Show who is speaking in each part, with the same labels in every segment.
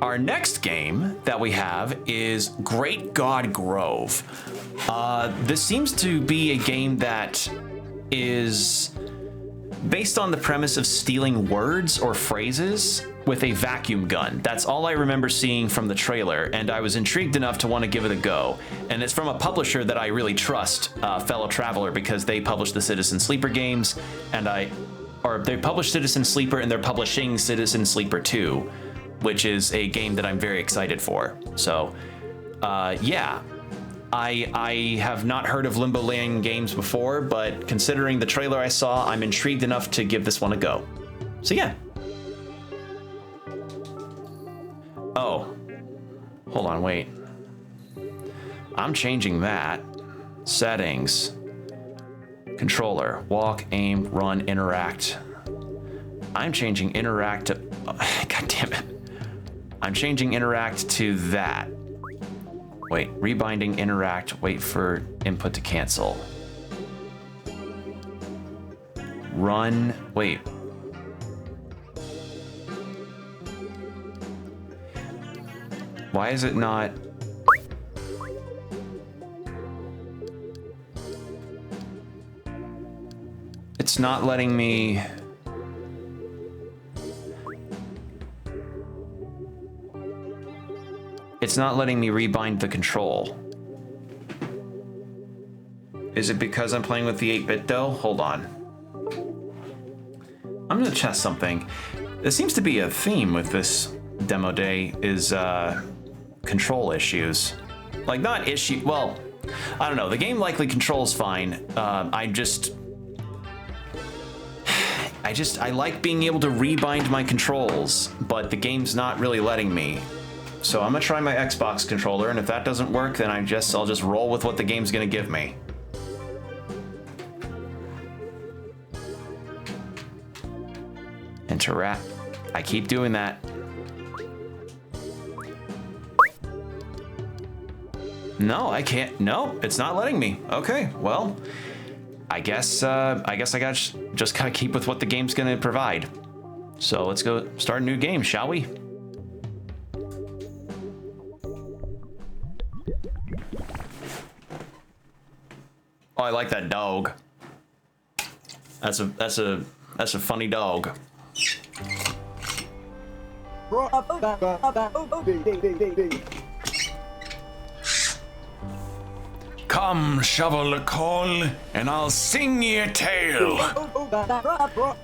Speaker 1: our next game that we have is Great God Grove. This seems to be a game that is based on the premise of stealing words or phrases with a vacuum gun. That's all I remember seeing from the trailer, and I was intrigued enough to want to give it a go. And it's from a publisher that I really trust, Fellow Traveler, because they publish the Citizen Sleeper games, and they published Citizen Sleeper, and they're publishing Citizen Sleeper 2, which is a game that I'm very excited for. So, yeah. I have not heard of Limbo Lane games before, but considering the trailer I saw, I'm intrigued enough to give this one a go. So yeah. Oh, hold on, wait. I'm changing that. Settings. Controller. Walk, aim, run, interact. I'm changing interact to... Oh, God damn it. I'm changing interact to that. Wait, rebinding, interact, wait for input to cancel. Run, wait. Why is it not? It's not letting me. It's not letting me rebind the control. Is it because I'm playing with the 8-bit though? Hold on. I'm gonna test something. There seems to be a theme with this demo day is control issues. Like not issue, well, I don't know. The game likely controls fine. I like being able to rebind my controls, but the game's not really letting me. So I'm gonna try my Xbox controller, and if that doesn't work, then I'll just roll with what the game's gonna give me. Interact. I keep doing that. No, I can't. No, it's not letting me. Okay, well, I guess I gotta just gotta keep with what the game's gonna provide. So let's go start a new game, shall we? Oh, I like that dog. That's a funny dog. Come, shovel a coal, and I'll sing ye a tale.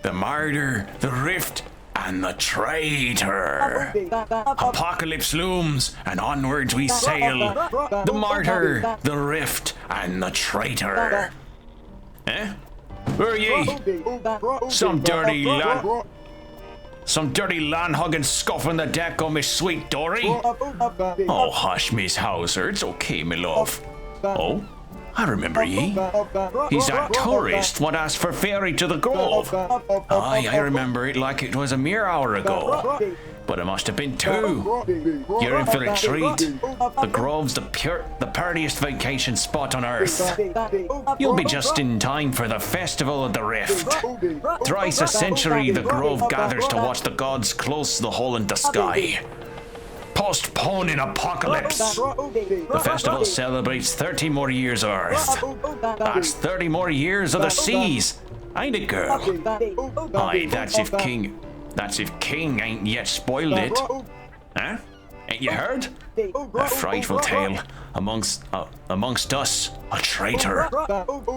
Speaker 1: The martyr, the rift, and the traitor. Apocalypse looms, and onwards we sail. The martyr, the rift, and the traitor. Eh? Who are ye? Some dirty land hugging scoffing the deck on me sweet Dory. Oh, hush, Miss Hauser, it's okay, me love. Oh, I remember ye. He's that tourist what asked for ferry to the Grove. Aye, I remember it like it was a mere hour ago. But it must have been two. You're in for a treat. The Grove's the prettiest vacation spot on earth. You'll be just in time for the Festival of the Rift. Thrice a century the Grove gathers to watch the gods close the hole in the sky. Postponing apocalypse. The festival celebrates 30 more years of Earth. That's 30 more years of the seas. Ain't it, girl? Aye, that's if King ain't yet spoiled it. Huh? Ain't you heard? A frightful tale. Amongst us, a traitor.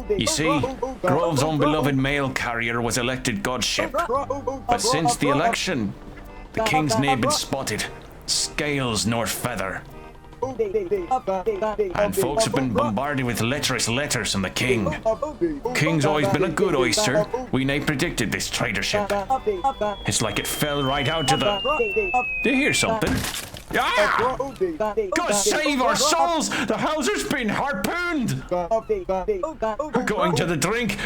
Speaker 1: You see, Grove's own beloved mail carrier was elected godship. But since the election, the King's name been spotted. Scales nor feather. And folks have been bombarded with lecherous letters from the King. King's always been a good oyster. We nae predicted this traitorship. It's like it fell right out to the... Do you hear something? Ah! God save our souls! The Hauser's been harpooned! We're going to the drink.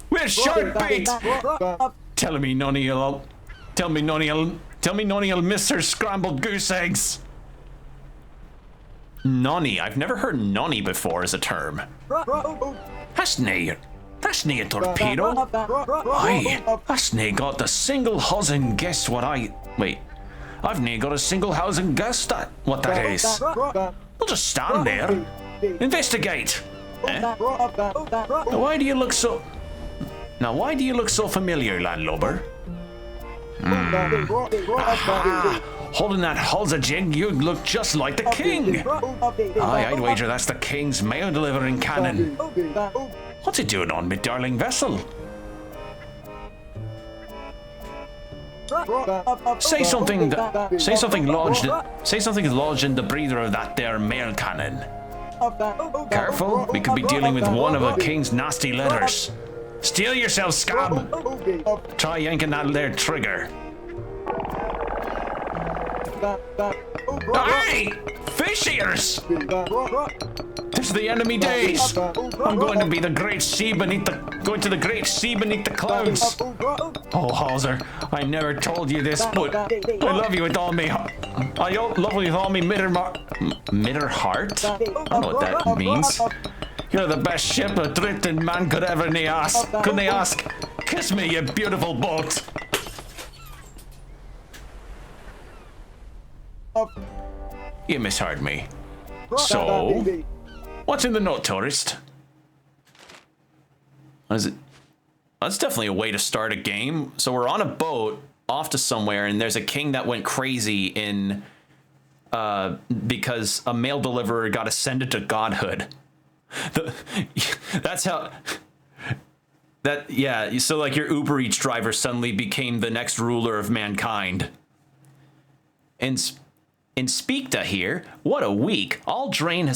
Speaker 1: We're shark bait! Tell me Nonnie'll miss her scrambled goose eggs. Nonnie. I've never heard nonnie before as a term. That's nae a torpedo. Aye, that's nae got the single huzz and guess what I've never got a single housing guess that what that is. We'll just stand there. Investigate. Eh? Now why do you look so familiar, landlubber? Aha! Holding that halza jig, you look just like the king. Aye, I'd wager that's the king's mail delivering cannon. What's it doing on me darling vessel? Say something lodged in the breather of that there mail cannon. Careful, we could be dealing with one of the king's nasty letters. Steal yourself, scab! Try yanking that there trigger. Hey! Fish eaters! This is the enemy days! I'm going to be the great sea beneath the clouds! Oh, Hauser, I never told you this, but I love you with all me heart. Mitter heart? I don't know what that means. You're the best ship a drifting man could ever ask. Couldn't they ask? Kiss me, you beautiful boat! You misheard me. So, what's in the note, tourist? What is it? That's definitely a way to start a game. So we're on a boat off to somewhere, and there's a king that went crazy in because a mail deliverer got ascended to godhood. That's how. Yeah. So like your Uber Eats driver suddenly became the next ruler of mankind. In Speakta here, what a week! Aldrain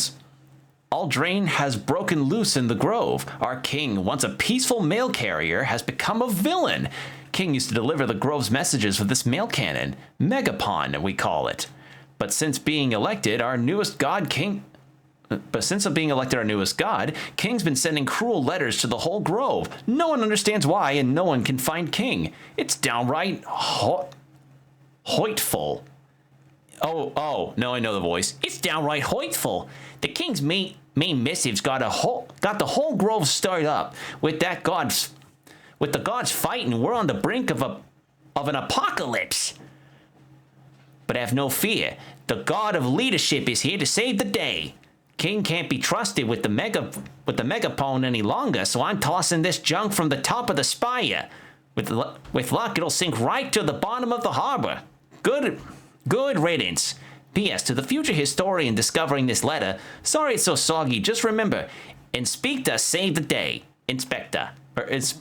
Speaker 1: has broken loose in the grove. Our king, once a peaceful mail carrier, has become a villain. King used to deliver the grove's messages with this mail cannon, Megapon, we call it. But since being elected our newest god, King's been sending cruel letters to the whole grove. No one understands why, and no one can find King. It's downright hoitful. Oh, no, I know the voice. It's downright hoitful. The king's main missives got the whole grove stirred up. With the gods fighting, we're on the brink of an apocalypse. But have no fear. The god of leadership is here to save the day. King can't be trusted with the megapone any longer, so I'm tossing this junk from the top of the spire. With luck, it'll sink right to the bottom of the harbor. Good riddance. P.S. To the future historian discovering this letter, sorry it's so soggy, just remember, Inspector saved the day. Inspector. Aye,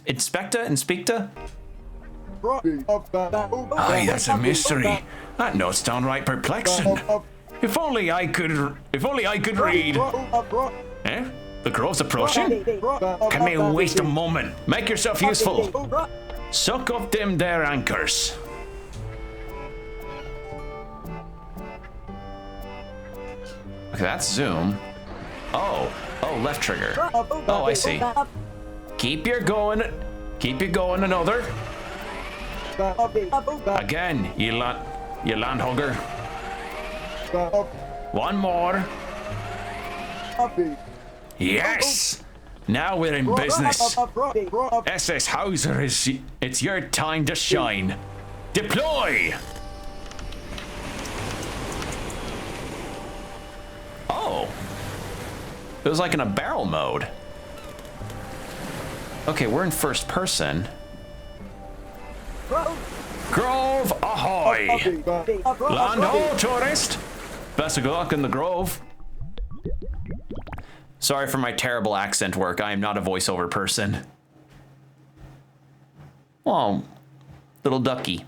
Speaker 1: that's a mystery. That note's downright perplexing. If only I could read. Eh? The grove's approaching? Can we waste a moment? Make yourself useful. Suck up them there anchors. Okay, that's zoom. Oh, left trigger. Oh, I see. Keep you going, another. Again, you land hugger. One more. Yes! Now we're in business. SS Hauser, it's your time to shine. Deploy! Oh. It was like in a barrel mode. Okay, we're in first person. Grove ahoy! Land ho, tourist! Best of luck in the Grove. Sorry for my terrible accent work. I am not a voiceover person. Oh, little ducky.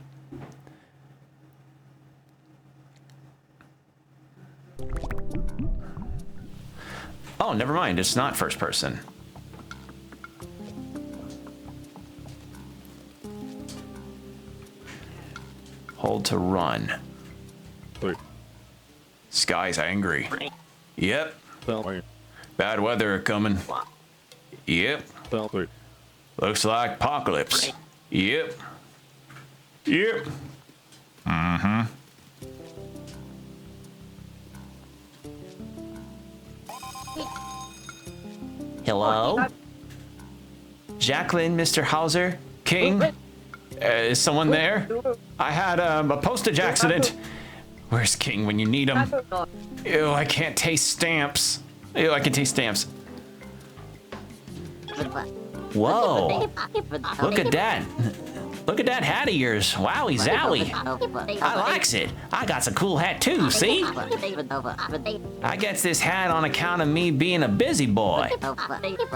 Speaker 1: Oh, never mind. It's not first person. Hold to run.
Speaker 2: Wait.
Speaker 1: Sky's angry. Yep. Bad weather coming. Yep.
Speaker 2: Wait.
Speaker 1: Looks like apocalypse. Yep. Yep. Mm-hmm. Hello? Jacqueline, Mr. Hauser? King? Is someone there? I had a postage accident. Where's King when you need him? Ew, I can't taste stamps. Ew, I can taste stamps. Whoa. Look at that. Look at that hat of yours. Wowie zowie. I likes it. I got some cool hat too, see? I gets this hat on account of me being a busy boy.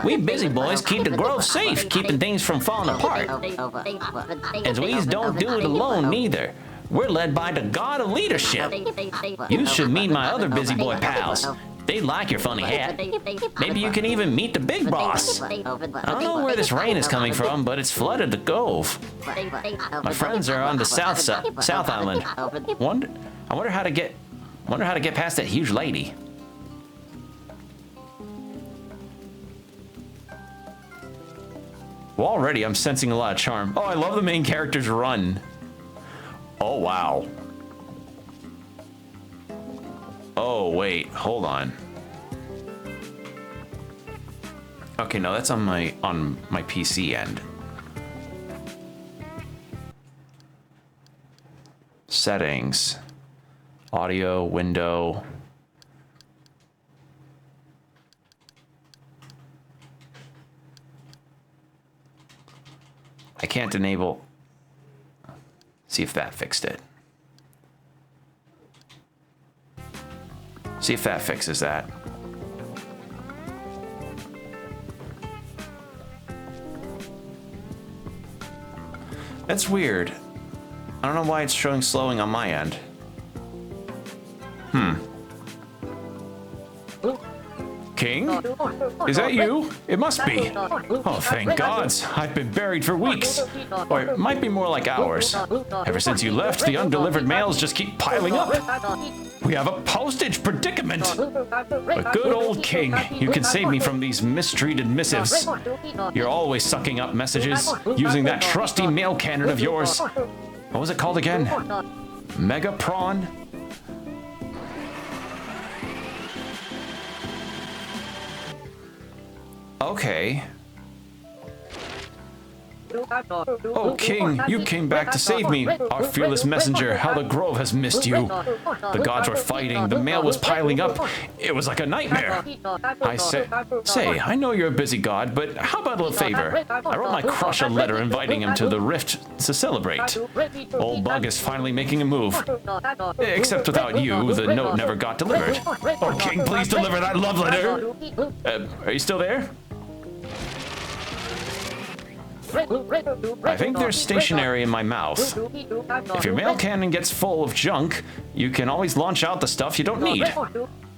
Speaker 1: We busy boys keep the grove safe, keeping things from falling apart. As we don't do it alone neither. We're led by the god of leadership. You should meet my other busy boy pals. They like your funny hat. Maybe you can even meet the big boss. I don't know where this rain is coming from, but it's flooded the cove. My friends are on the south island. I wonder how to get past that huge lady. Well, already I'm sensing a lot of charm. Oh, I love the main character's run. Oh, wow. Oh, wait, hold on. Okay, no, that's on my PC end. Settings. Audio, window. I can't enable. See if that fixed it. See if that fixes that. That's weird. I don't know why it's showing slowing on my end. King? Is that you? It must be. Oh, thank gods. I've been buried for weeks. Or it might be more like hours. Ever since you left, the undelivered mails just keep piling up. We have a postage predicament. But good old King, you can save me from these mistreated missives. You're always sucking up messages, using that trusty mail cannon of yours. What was it called again? Mega Prawn? Okay. Oh, King, you came back to save me. Our fearless messenger, how the grove has missed you. The gods were fighting, the mail was piling up. It was like a nightmare. Say, I know you're a busy god, but how about a little favor? I wrote my crush a letter inviting him to the rift to celebrate. Old Bug is finally making a move. Except without you, the note never got delivered. Oh, King, please deliver that love letter. Are you still there? I think there's stationery in my mouth. If your mail cannon gets full of junk, you can always launch out the stuff you don't need.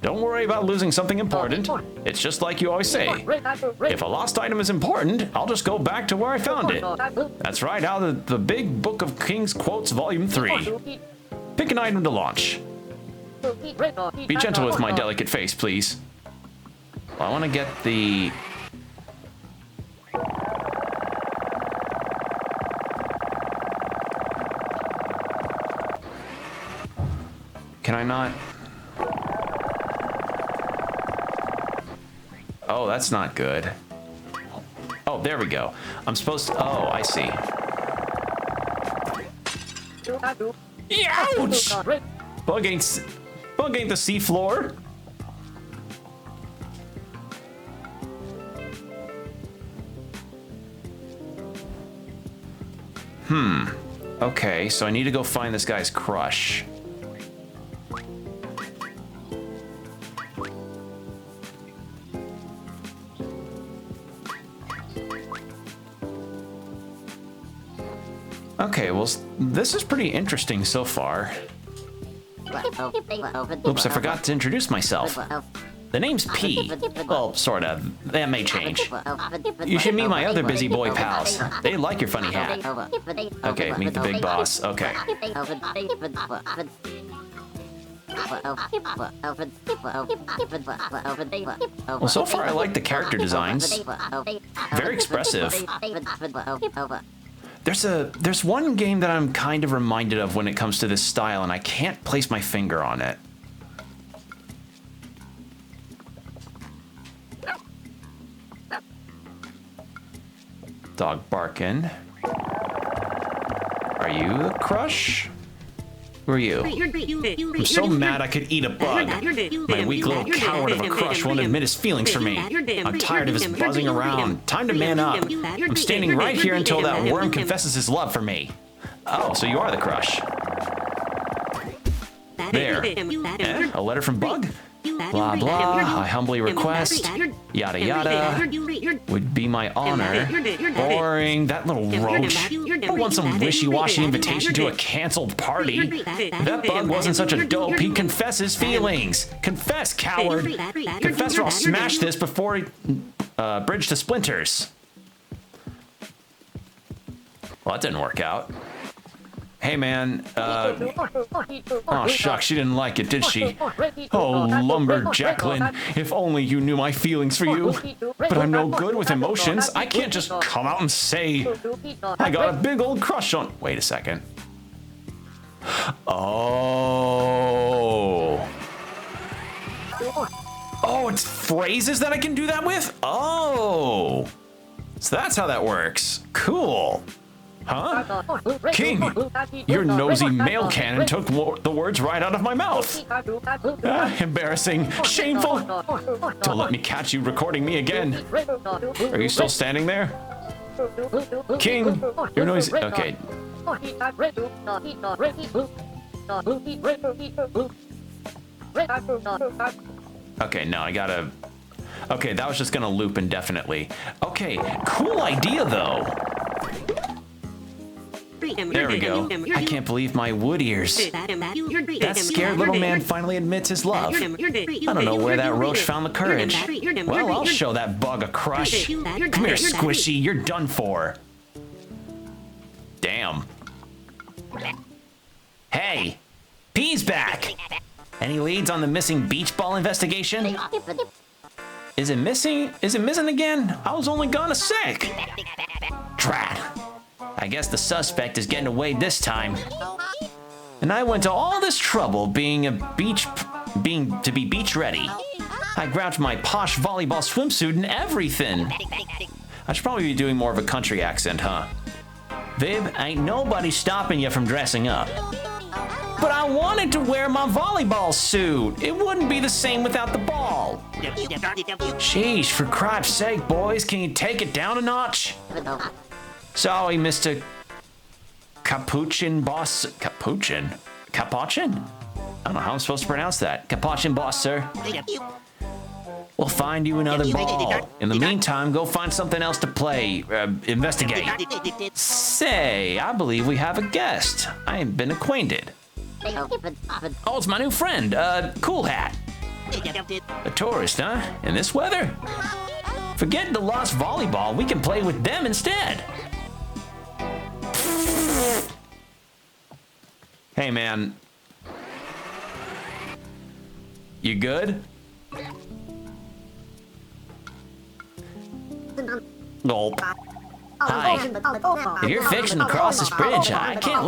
Speaker 1: Don't worry about losing something important. It's just like you always say. If a lost item is important, I'll just go back to where I found it. That's right, out of the Big Book of King's Quotes, Volume 3. Pick an item to launch. Be gentle with my delicate face, please. Well, I want to get the... Can I not? Oh, that's not good. Oh, there we go. I'm supposed to... Oh, I see. Ouch! Bug ain't the seafloor. Okay, so I need to go find this guy's crush. Okay, well, this is pretty interesting so far. Oops, I forgot to introduce myself. The name's P. Well, sort of. That may change. You should meet my other busy boy pals. They like your funny hat. Okay, meet the big boss. Okay. Well, so far I like the character designs. Very expressive. There's one game that I'm kind of reminded of when it comes to this style, and I can't place my finger on it. Dog barking. All Are you the crush? Who are you? I'm so mad I could eat a bug. My weak little coward of a crush won't admit his feelings for me. I'm tired of his buzzing around. Time to man up. I'm standing right here until that worm confesses his love for me. Oh, so you are the crush. There. Eh? A letter from Bug? Blah, blah, I humbly request, yada, yada, would be my honor. Boring, that little roach. I want some wishy-washy invitation to a canceled party. That Bug wasn't such a dope, he'd confess his feelings. Confess, coward. Confess or I'll smash this before he, bridge to splinters. Well, that didn't work out. Hey man, oh shucks, she didn't like it, did she? Oh, lumberjacklin, if only you knew my feelings for you. But I'm no good with emotions. I can't just come out and say, I got a big old crush on... Wait a second. Oh. Oh, it's phrases that I can do that with? Oh. So that's how that works. Cool. Huh? King, your nosy mail cannon took the words right out of my mouth. Embarrassing. Shameful. Don't let me catch you recording me again. Are you still standing there? King, your noisy... Okay. Okay, no, I gotta... Okay, that was just gonna loop indefinitely. Okay, cool idea though. There we go. I can't believe my wood ears. That scared little man finally admits his love. I don't know where that roach found the courage. Well, I'll show that Bug a crush. Come here, Squishy, you're done for. Damn. Hey, P's back. Any leads on the missing beach ball investigation? Is it missing? Is it missing again? I was only gone a sec. Drat. I guess the suspect is getting away this time. And I went to all this trouble to be beach ready. I grabbed my posh volleyball swimsuit and everything. I should probably be doing more of a country accent, huh? Viv, ain't nobody stopping you from dressing up. But I wanted to wear my volleyball suit. It wouldn't be the same without the ball. Sheesh, for cripe's sake, boys, can you take it down a notch? Sorry, Mr. Capuchin Boss. Capuchin? Capuchin? I don't know how I'm supposed to pronounce that. Capuchin Boss, sir. We'll find you another ball. In the meantime, go find something else to play. Investigate. Say, I believe we have a guest. I ain't been acquainted. Oh, it's my new friend, Cool Hat. A tourist, huh? In this weather? Forget the lost volleyball. We can play with them instead. Hey, man. You good? Gulp. Hi. If you're fixing to cross this bridge, I can't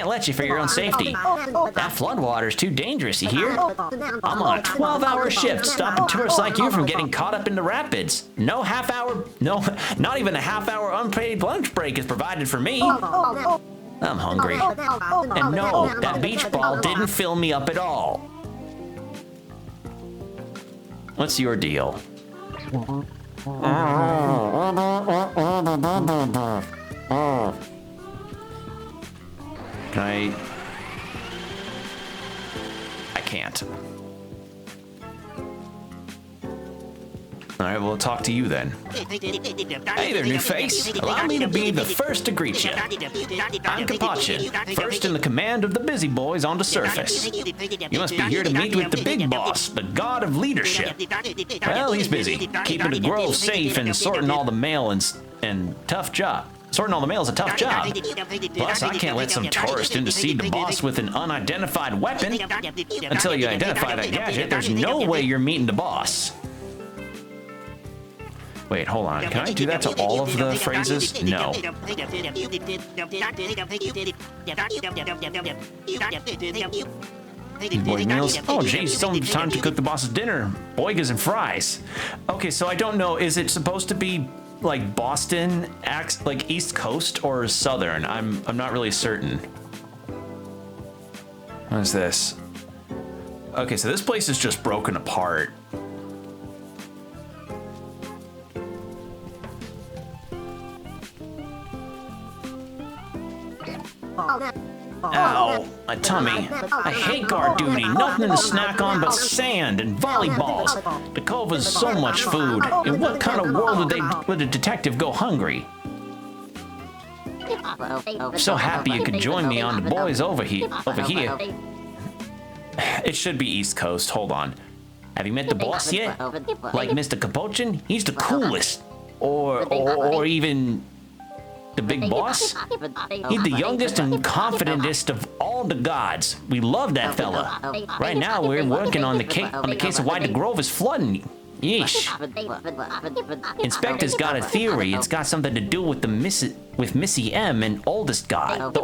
Speaker 1: let you for your own safety. That floodwater's too dangerous, you hear? I'm on a 12-hour shift stopping tourists like you from getting caught up in the rapids. Not even a half-hour unpaid lunch break is provided for me. I'm hungry. And no, that beach ball didn't fill me up at all. What's your deal? Can I can't. All right, we'll talk to you then. Hey there, new face. Allow me to be the first to greet you. I'm Kapachin, first in the command of the busy boys on the surface. You must be here to meet with the big boss, the god of leadership. Well, he's busy, keeping the grove safe and sorting all the mail and tough job. Sorting all the mail is a tough job. Plus, I can't let some tourist intercede the boss with an unidentified weapon. Until you identify that gadget, there's no way you're meeting the boss. Wait, hold on. Can I do that to all of the phrases? No. Boy meals. Oh, geez, it's only time to cook the boss's dinner. Boigas and fries. Okay, so I don't know. Is it supposed to be like Boston, like East Coast or Southern. I'm not really certain. What is this? Okay, so this place is just broken apart. Ow, my tummy. I hate guard duty. Nothing to snack on but sand and volleyballs. The Cove is so much food. In what kind of world would a detective go hungry? I'm so happy you could join me on the boys over here. It should be East Coast. Hold on. Have you met the boss yet? Like Mr. Kapochin? He's the coolest. Or even the big boss? He's the youngest and confidentest of all the gods. We love that fella. Right now, we're working on the case of why the Grove is flooding. Yeesh. Inspector's got a theory. It's got something to do with Missy M and the oldest god.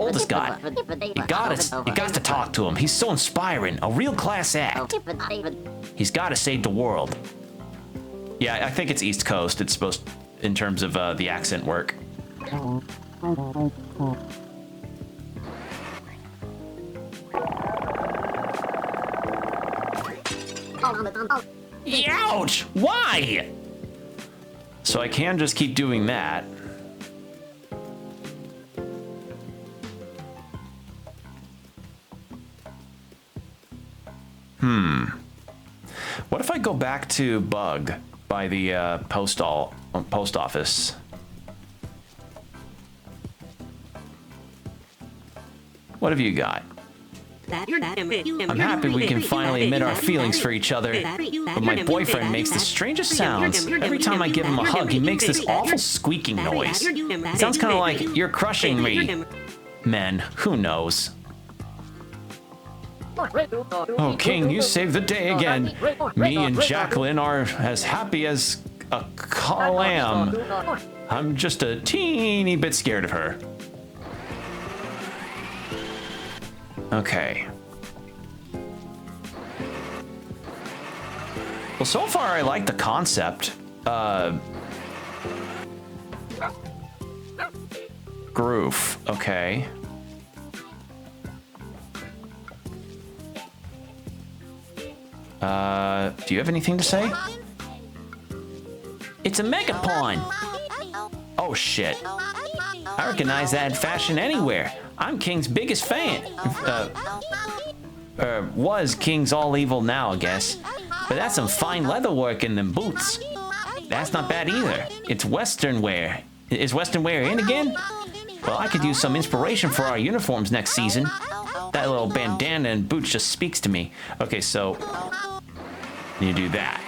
Speaker 1: You got to talk to him. He's so inspiring. A real class act. He's got to save the world. Yeah, I think it's East Coast. It's supposed, in terms of the accent work. Ouch! Why? So I can just keep doing that. What if I go back to Bug by the post office? What have you got? I'm happy we can finally admit our feelings for each other, but my boyfriend makes the strangest sounds. Every time I give him a hug, he makes this awful squeaking noise. It sounds kind of like you're crushing me. Men, who knows? Oh, King, you saved the day again. Me and Jacqueline are as happy as a clam. I'm just a teeny bit scared of her. Okay. Well, so far I like the concept. Groove. Okay. Do you have anything to say? It's a Megapon! Oh, shit. I recognize that fashion anywhere. I'm King's biggest fan. Was King's all evil now, I guess. But that's some fine leather work in them boots. That's not bad either. It's Western wear. Is Western wear in again? Well, I could use some inspiration for our uniforms next season. That little bandana and boots just speaks to me. Okay, so you do that.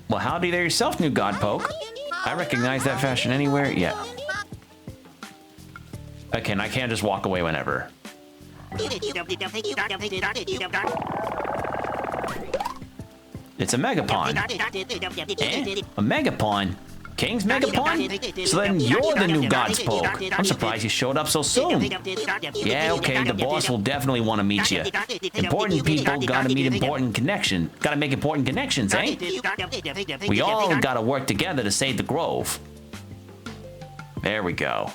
Speaker 1: Well, howdy there yourself, new Godpoke. I recognize that fashion anywhere. Yeah. Okay, and I can't just walk away whenever. It's a Megapon. Eh? A Megapon? King's Megapon? So then you're the new Godspoke. I'm surprised you showed up so soon. Yeah, okay, the boss will definitely want to meet you. Important people gotta meet important connections. Gotta make important connections, eh? We all gotta work together to save the Grove. There we go.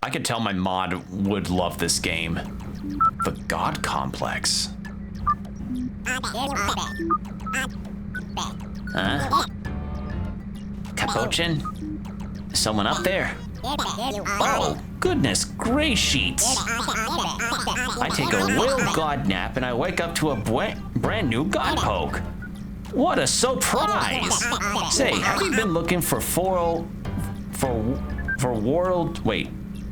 Speaker 1: I could tell my mod would love this game. The God Complex. Huh? Kapochin? Someone up there? Oh, goodness gracious. I take a real god nap and I wake up to a brand new Godpoke. What a surprise! Say, have you been looking for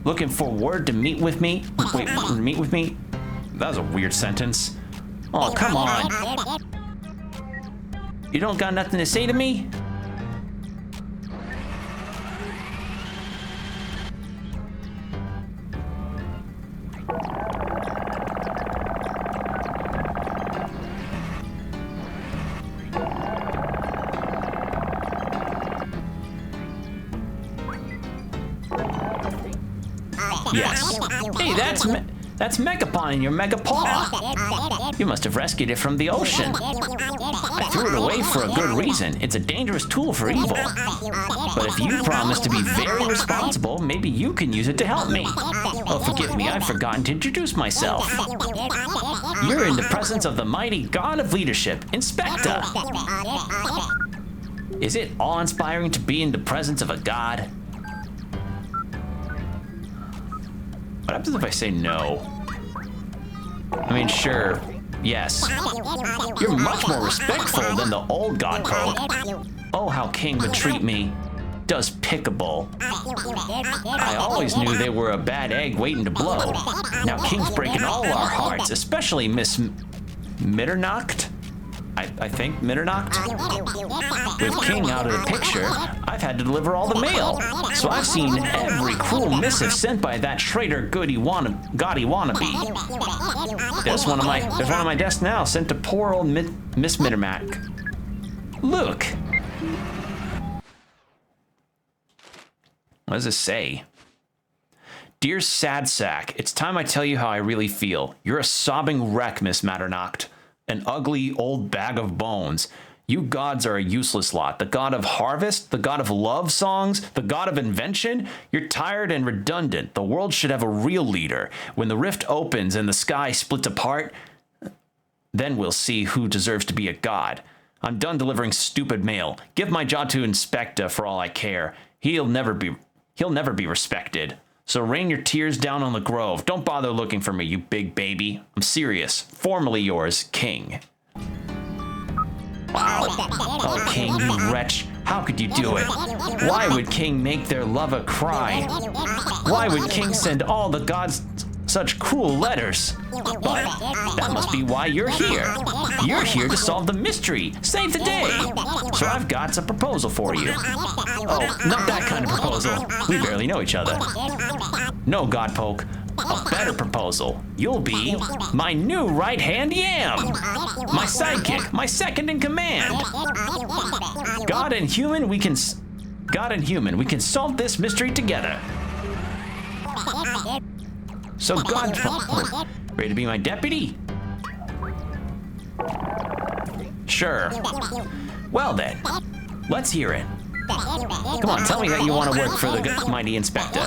Speaker 1: looking for word to meet with me? Wait, meet with me? That was a weird sentence. Oh, come on. You don't got nothing to say to me? Yes. Hey, that's Megapon in your Megapaw. You must have rescued it from the ocean. I threw it away for a good reason. It's a dangerous tool for evil. But if you promise to be very responsible, maybe you can use it to help me. Oh, forgive me, I've forgotten to introduce myself. You're in the presence of the mighty god of leadership, Inspector. Is it awe-inspiring to be in the presence of a god? What happens if I say no? I mean, sure, yes. You're much more respectful than the old god pope. Oh, how King would treat me. Does pickable. I always knew they were a bad egg waiting to blow. Now King's breaking all our hearts, especially Miss Mitternacht? I think Mitternacht? With King out of the picture, I've had to deliver all the mail. So I've seen every cruel missive sent by that traitor gaudy wannabe. There's one on my desk now, sent to poor old Miss Mitternacht. Look. What does this say? Dear sad sack, it's time I tell you how I really feel. You're a sobbing wreck, Miss Matternacht. An ugly old bag of bones. You gods are a useless lot. The god of harvest, the god of love songs, the god of invention. You're tired and redundant. The world should have a real leader. When the rift opens and the sky splits apart, then we'll see who deserves to be a god. I'm done delivering stupid mail. Give my job to Inspector for all I care. He'll never be respected. So rain your tears down on the grove. Don't bother looking for me, you big baby. I'm serious. Formally yours, King. Wow. Oh, King, you wretch. How could you do it? Why would King make their lover cry? Why would King send all the gods such cruel letters? But that must be why you're here. You're here to solve the mystery, save the day. So I've got a proposal for you. Oh, not that kind of proposal. We barely know each other. No, Godpoke. A better proposal. You'll be my new right-hand yam. My sidekick, my second in command. God and human, we can solve this mystery together. So Godpoke, ready to be my deputy? Sure. Well then, let's hear it. Come on, tell me that you want to work for the mighty Inspector.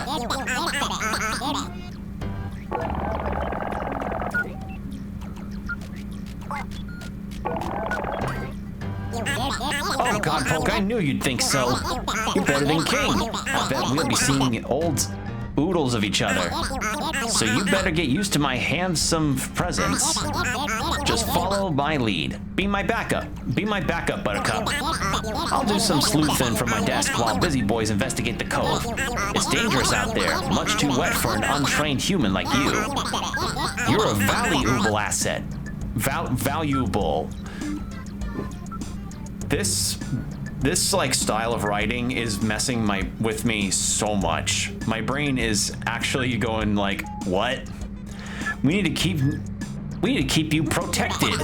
Speaker 1: Oh, Godpoke, I knew you'd think so. You're better than King. I bet we'll be seeing old oodles of each other. So you better get used to my handsome presence. Just follow my lead. Be my backup. Be my backup, Buttercup. I'll do some sleuthing from my desk while busy boys investigate the cove. It's dangerous out there, much too wet for an untrained human like you. You're a valuable asset. Valuable. This like style of writing is messing with me so much. My brain is actually going like, what? We need to keep you protected.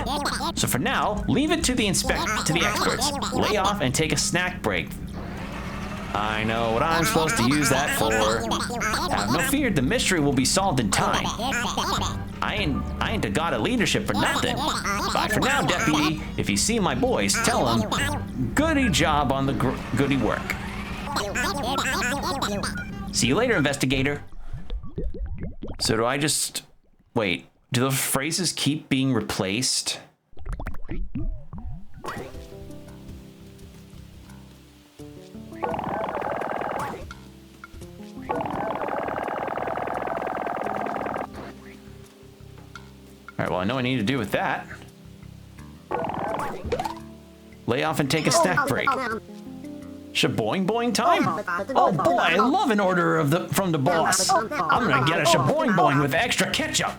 Speaker 1: So for now, leave it to the experts. Lay off and take a snack break. I know what I'm supposed to use that for. Have no fear, the mystery will be solved in time. I ain't a god of leadership for nothing. Bye for now, deputy. If you see my boys, tell them, goody job on the goody work. See you later, investigator. So do I just... Wait, do the phrases keep being replaced? All right, well, I know what I need to do with that. Lay off and take a snack break. Shaboing boing time? Oh boy, I love an order from the boss. I'm gonna get a shaboing boing with extra ketchup.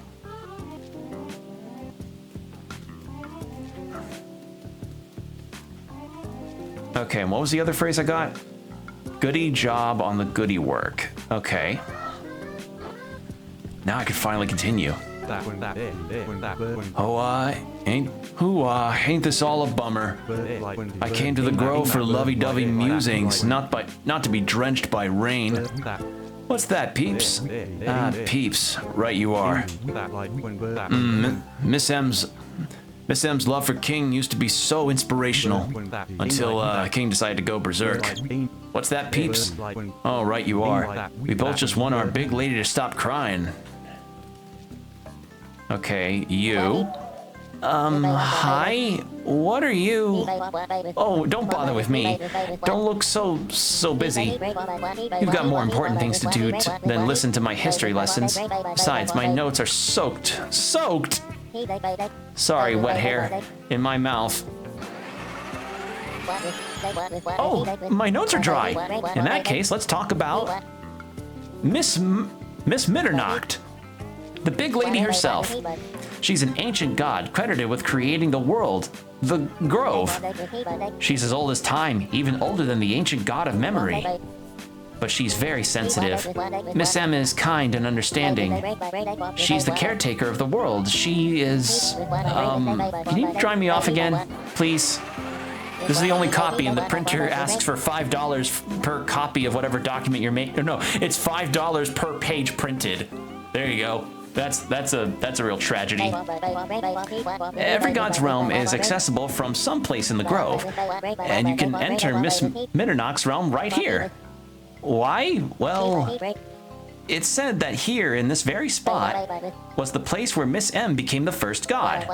Speaker 1: Okay, and what was the other phrase I got? Goody job on the goody work. Okay. Now I can finally continue. Oh, ain't this all a bummer? I came to the grove for lovey-dovey musings, not to be drenched by rain. What's that, Peeps? Peeps. Right you are. Miss M's love for King used to be so inspirational until King decided to go berserk. What's that, Peeps? Oh, right you are. We both just want our big lady to stop crying. Okay, you. Hi? What are you? Oh, don't bother with me. Don't look so busy. You've got more important things to do than listen to my history lessons. Besides, my notes are soaked. Soaked? Sorry, wet hair. In my mouth. Oh, my notes are dry. In that case, let's talk about Miss Mitternacht, the big lady herself. She's an ancient god credited with creating the world, the Grove. She's as old as time, even older than the ancient god of memory. But she's very sensitive. Miss M is kind and understanding. She's the caretaker of the world. She is, can you dry me off again, please? This is the only copy, and the printer asks for $5 per copy of whatever document you're making. No, it's $5 per page printed. There you go. That's a real tragedy. Every god's realm is accessible from someplace in the Grove, and you can enter Miss Mitternacht's realm right here. Why? Well, it's said that here in this very spot was the place where Miss M became the first god.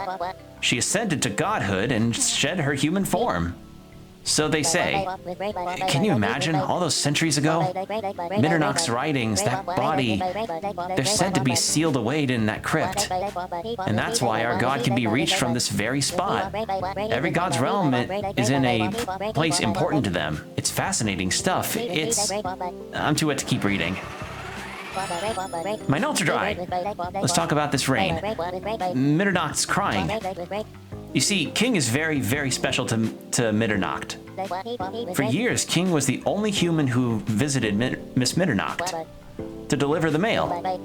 Speaker 1: She ascended to godhood and shed her human form. So they say. Can you imagine all those centuries ago? Mitternacht's writings, that body, they're said to be sealed away in that crypt. And that's why our god can be reached from this very spot. Every god's realm is in a place important to them. It's fascinating stuff. I'm too wet to keep reading. My notes are dry. Let's talk about this rain. Mitternacht's crying. You see, King is very, very special to Mitternacht. For years, King was the only human who visited Miss Mitternacht to deliver the mail.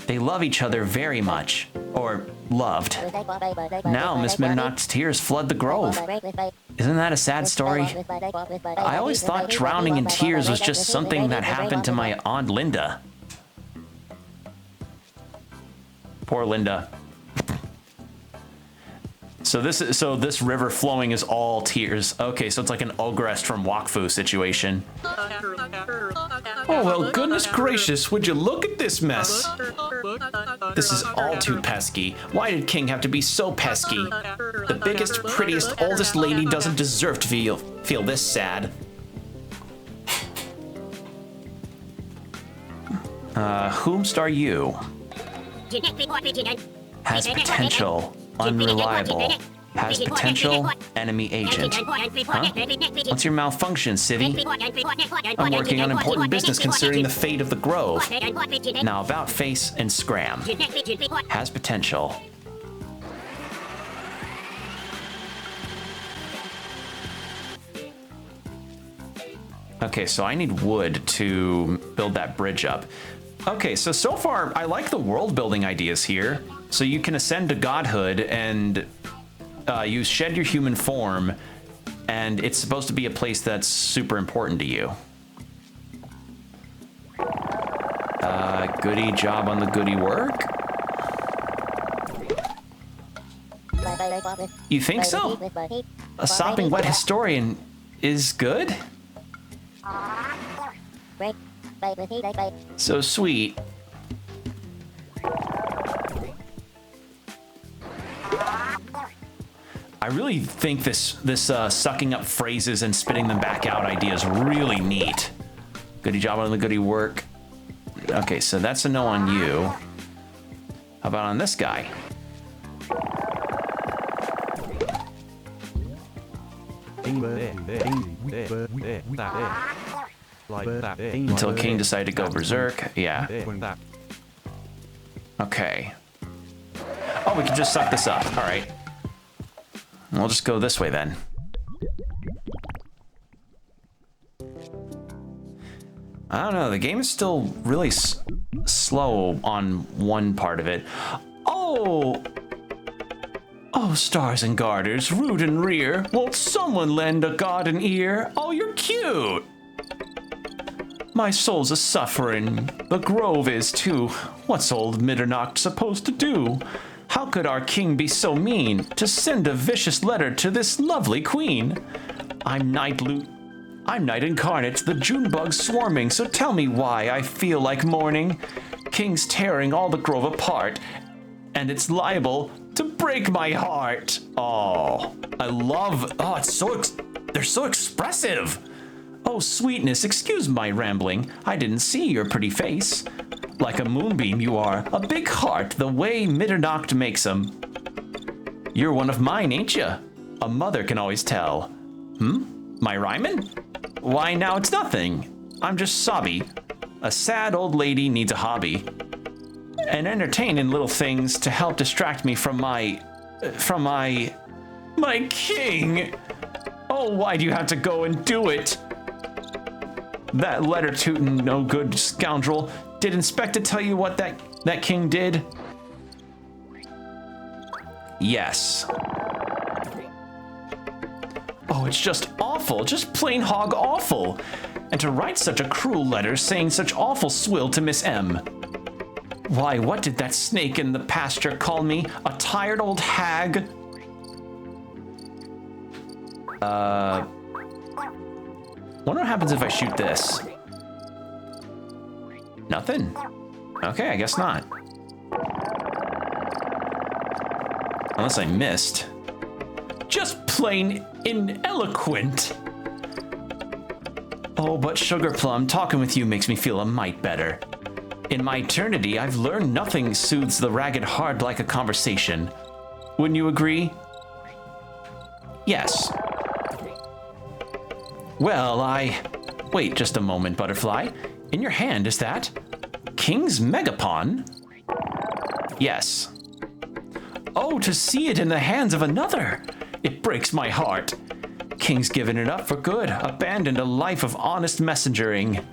Speaker 1: They love each other very much, or loved. Now Miss Mitternacht's tears flood the Grove. Isn't that a sad story? I always thought drowning in tears was just something that happened to my Aunt Linda. Poor Linda. So this river flowing is all tears. Okay, so it's like an Ogrest from Wakfu situation. Oh, well, goodness gracious, would you look at this mess? This is all too pesky. Why did King have to be so pesky? The biggest, prettiest, oldest lady doesn't deserve to feel this sad. Whomst are you? Has potential. Unreliable. Has potential. Enemy agent. Huh? What's your malfunction, Civvy? I'm working on important business concerning the fate of the Grove. Now about face and scram. Has potential. Okay, so I need wood to build that bridge up. Okay, so far I like the world building ideas here. So you can ascend to godhood and you shed your human form, and it's supposed to be a place that's super important to you. Goody job on the goody work? You think so? A sopping wet historian is good? So sweet. I really think this sucking up phrases and spitting them back out idea is really neat. Goody job on the goody work. Okay, so that's a no on you. How about on this guy? Until King decided to go berserk. Yeah. Okay. Oh, we can just suck this up. All right. We'll just go this way then. I don't know, the game is still really slow on one part of it. Oh! Oh, stars and garters, root and rear, won't someone lend a god an ear? Oh, you're cute! My soul's a suffering. The grove is too. What's old Mitternacht supposed to do? How could our king be so mean to send a vicious letter to this lovely queen? I'm night incarnate, the June bug's swarming, so tell me why I feel like mourning. King's tearing all the grove apart, and it's liable to break my heart. Oh, they're so expressive. Oh, sweetness, excuse my rambling. I didn't see your pretty face. Like a moonbeam you are, a big heart, the way Mitternacht makes 'em. You're one of mine, ain't ya? A mother can always tell. My rhyming? Why, now it's nothing. I'm just sobby. A sad old lady needs a hobby. And entertaining little things to help distract me from my king. Oh, why do you have to go and do it? That letter tootin' no good scoundrel. Did Inspector tell you what that king did? Yes. Oh, it's just awful, just plain hog awful. And to write such a cruel letter saying such awful swill to Miss M. Why, what did that snake in the pasture call me? A tired old hag? Wonder what happens if I shoot this. Nothing? Okay, I guess not. Unless I missed. Just plain ineloquent. Oh, but Sugar Plum, talking with you makes me feel a mite better. In my eternity, I've learned nothing soothes the ragged heart like a conversation. Wouldn't you agree? Yes. Well, Wait just a moment, Butterfly. In your hand, is that King's Megapon? Yes. Oh, to see it in the hands of another! It breaks my heart. King's given it up for good, abandoned a life of honest messengering.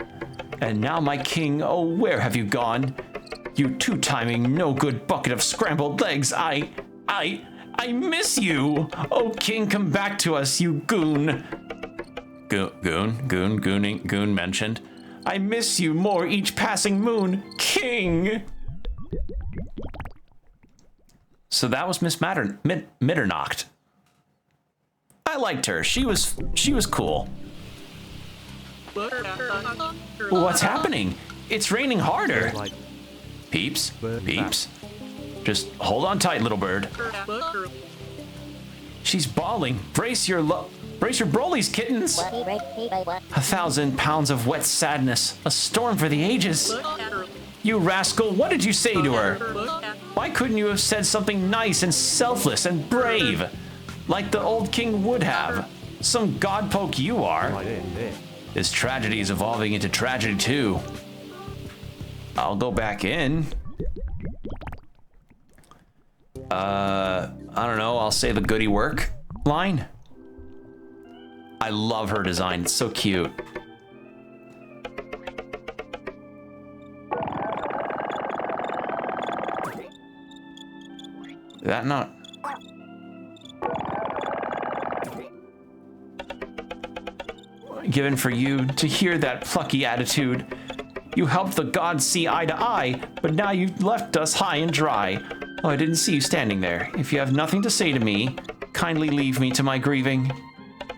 Speaker 1: And now my king, oh, where have you gone? You two-timing, no-good bucket of scrambled legs, I miss you! Oh, king, come back to us, you goon. Goon mentioned. I miss you more each passing moon, king! So that was Miss Mitternacht. I liked her. She was cool. What's happening? It's raining harder. Peeps. Just hold on tight, little bird. She's bawling. Brace your brolies, kittens. 1,000 pounds of wet sadness. A storm for the ages. You rascal, what did you say to her? Why couldn't you have said something nice and selfless and brave? Like the old king would have. Some godpoke you are. This tragedy is evolving into tragedy too. I'll go back in. I don't know, I'll say the goody work line. I love her design, it's so cute. Did that not? Given for you to hear that plucky attitude. You helped the gods see eye to eye, but now you've left us high and dry. Oh, I didn't see you standing there. If you have nothing to say to me, kindly leave me to my grieving.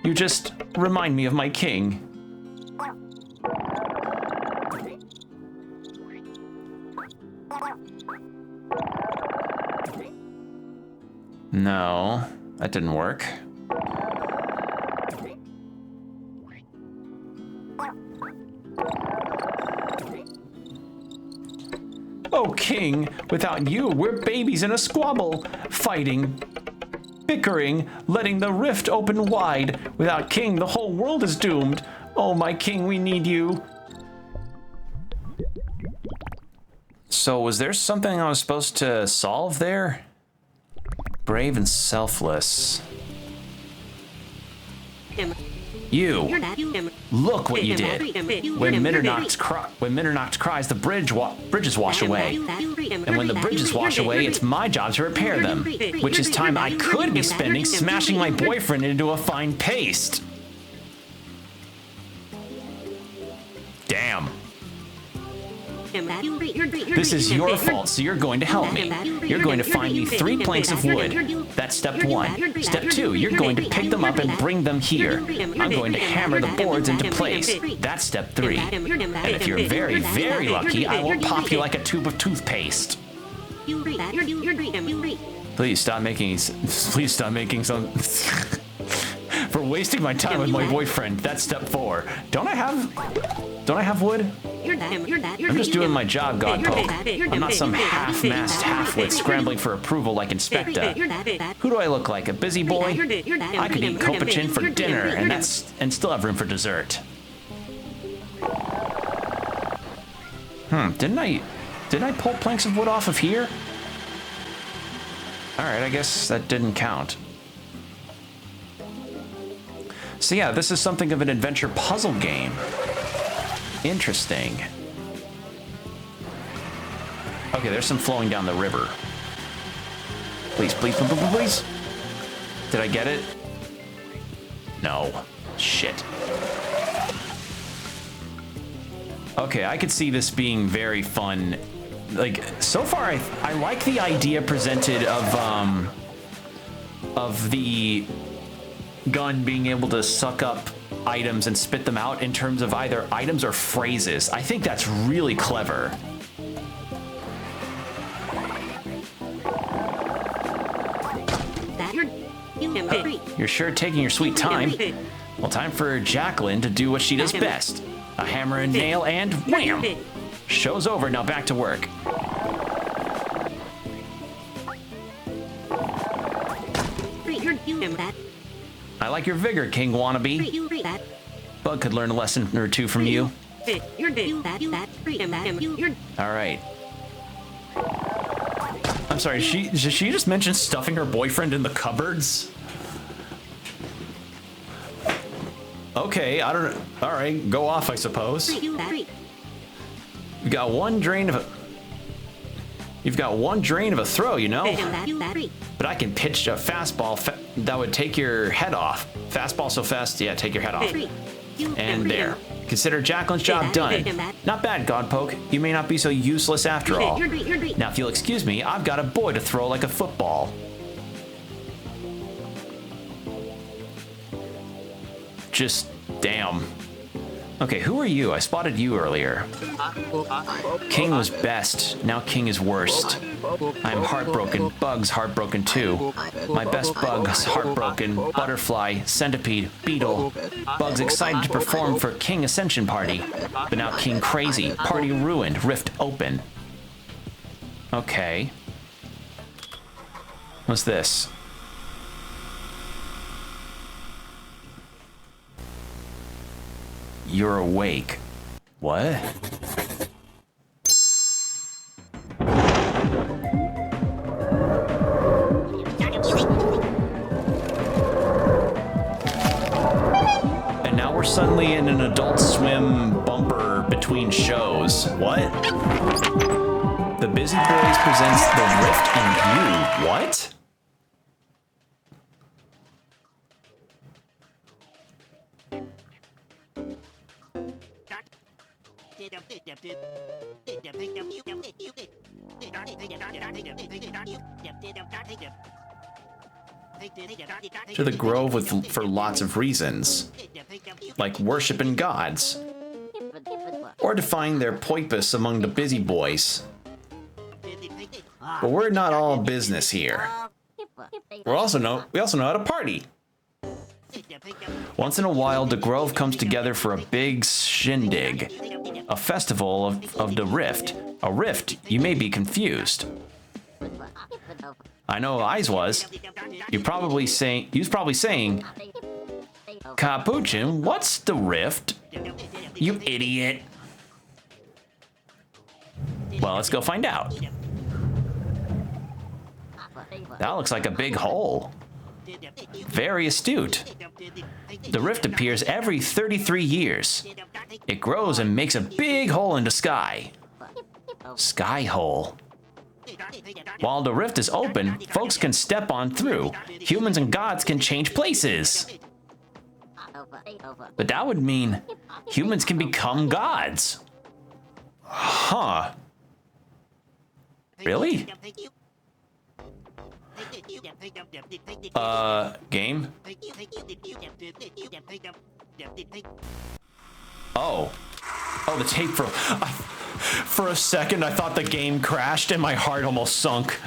Speaker 1: You just remind me of my king. No, that didn't work. Oh, king, without you, we're babies in a squabble, fighting, bickering, letting the rift open wide. Without king, the whole world is doomed. Oh, my king, we need you. So, was there something I was supposed to solve there? Brave and selfless. You! Look what you did! When Mitternacht cries, the bridges wash away. And when the bridges wash away, it's my job to repair them. Which is time I could be spending smashing my boyfriend into a fine paste. Damn. This is your fault, so you're going to help me. You're going to find me 3 planks of wood. That's step 1. Step 2, you're going to pick them up and bring them here. I'm going to hammer the boards into place. That's step 3. And if you're very, very lucky, I will pop you like a tube of toothpaste. Please stop making some... For wasting my time with my boyfriend. That's step 4. Don't I have wood? I'm just doing my job, Godpoke. I'm not some half-mast half-wit scrambling for approval like Inspector. Who do I look like, a busy boy? I could eat Kopachin for dinner and still have room for dessert. Didn't I pull planks of wood off of here? Alright, I guess that didn't count. So yeah, this is something of an adventure puzzle game. Interesting. Okay, there's some flowing down the river. Please, please, please, please, please. Did I get it? No. Shit. Okay, I could see this being very fun. Like, so far, I like the idea presented of the gun being able to suck up items and spit them out in terms of either items or phrases. I think that's really clever. You're sure taking your sweet time. Well, time for Jacqueline to do what she does best. A hammer and nail and wham! Show's over, now back to work. I like your vigor, King Wannabe. Bug could learn a lesson or two from you. Alright. I'm sorry, did she just mention stuffing her boyfriend in the cupboards? Okay, I don't know. Alright, go off, I suppose. You've got one drain of a throw, you know? But I can pitch a fastball that would take your head off. Fastball so fast, yeah, take your head off. And there. Consider Jacqueline's job done. Not bad, Godpoke. You may not be so useless after all. Now, if you'll excuse me, I've got a boy to throw like a football. Just damn. Okay, who are you? I spotted you earlier. King was best, now King is worst. I'm heartbroken, Bug's heartbroken too. My best Bug's heartbroken, Butterfly, Centipede, Beetle. Bug's excited to perform for King Ascension Party. But now King crazy, party ruined, rift open. Okay. What's this? You're awake. What? And now we're suddenly in an Adult Swim bumper between shows. What? The Busy Boys presents The Rift and You. What? To the grove for lots of reasons, like worshiping gods, or defying their poipus among the busy boys. But we're not all business here. We also know how to party. Once in a while, the Grove comes together for a big shindig, a festival of the Rift. A rift, you may be confused. I know Eyes was. He was probably saying, Capuchin, what's the Rift? You idiot. Well, let's go find out. That looks like a big hole. Very astute. The rift appears every 33 years. It grows and makes a big hole in the sky. Sky hole. While the rift is open, folks can step on through. Humans and gods can change places. But that would mean humans can become gods. Huh. Really? Game? Oh. Oh, the tape for a second I thought the game crashed and my heart almost sunk.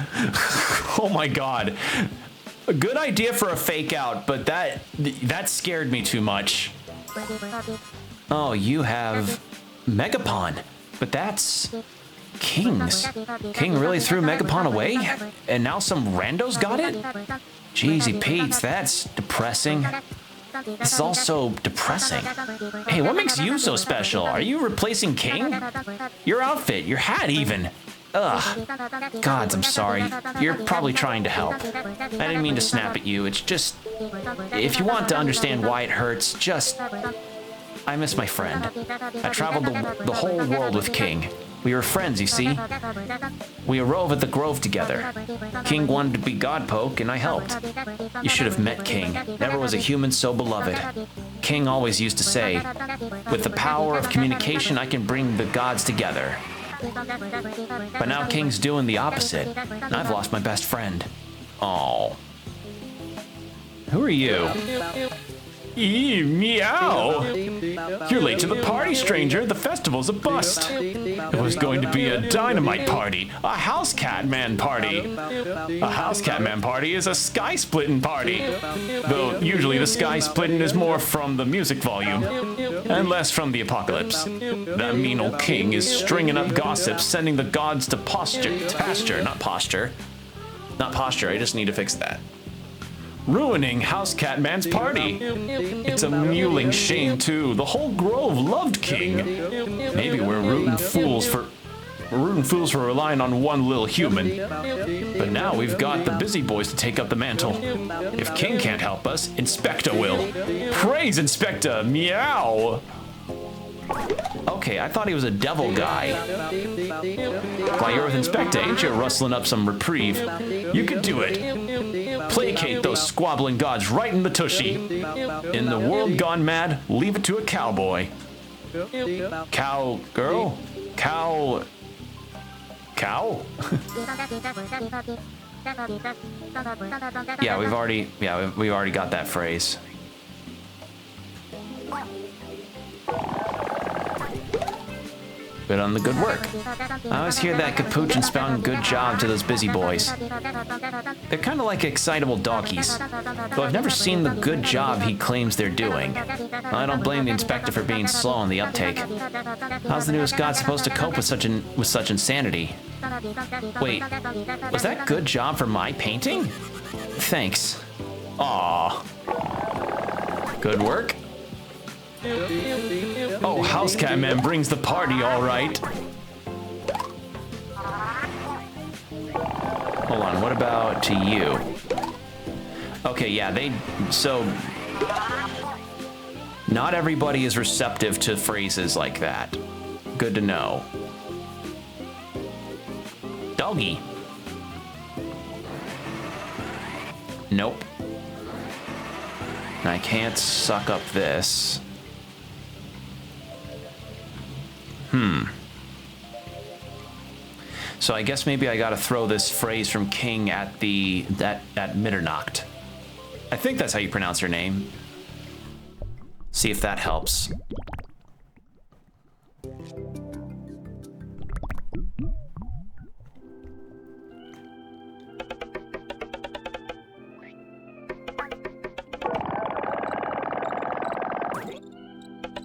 Speaker 1: Oh my god. A good idea for a fake out, but that scared me too much. Oh, you have Megapon, but that's King's. King really threw Megapon away? And now some randos got it? Jeezy Pete's, that's depressing. This is also depressing. Hey, what makes you so special? Are you replacing King? Your outfit, your hat even. Ugh. Gods, I'm sorry. You're probably trying to help. I didn't mean to snap at you. It's just, if you want to understand why it hurts, just, I miss my friend. I traveled the whole world with King. We were friends, you see. We arose at the Grove together. King wanted to be Godpoke, and I helped. You should have met King. Never was a human so beloved. King always used to say, with the power of communication, I can bring the gods together. But now King's doing the opposite, and I've lost my best friend. Aww. Who are you? Meow! You're late to the party, stranger. The festival's a bust. It was going to be a dynamite party, a house cat man party. A house cat man party is a sky splitting party. Though usually the sky splitting is more from the music volume and less from the apocalypse. That mean old King is stringing up gossip, sending the gods to pasture, not posture. Not posture, I just need to fix that. Ruining House Catman's party. It's a mewling shame too. The whole Grove loved King. Maybe we're rooting fools for relying on one little human. But now we've got the busy boys to take up the mantle. If King can't help us, Inspector will. Praise Inspector, meow! Okay, I thought he was a devil guy. While you're with Inspector, ain't you rustling up some reprieve? You can do it. Placate those squabbling gods right in the tushy. In the world gone mad, leave it to a cowboy. Cow girl? Cow? Yeah, we've already got that phrase. Good on the good work. I always hear that Capuchin spouting good job to those busy boys. They're kind of like excitable donkeys, though I've never seen the good job he claims they're doing. I don't blame the inspector for being slow on the uptake. How's the newest god supposed to cope with such insanity? Wait, was that good job for my painting? Thanks. Aww. Good work? Oh, House Catman brings the party, all right. Hold on, what about to you? Okay, yeah, so not everybody is receptive to phrases like that. Good to know. Doggy. Nope. I can't suck up this. So I guess maybe I gotta throw this phrase from King at Mitternacht. I think that's how you pronounce her name. See if that helps.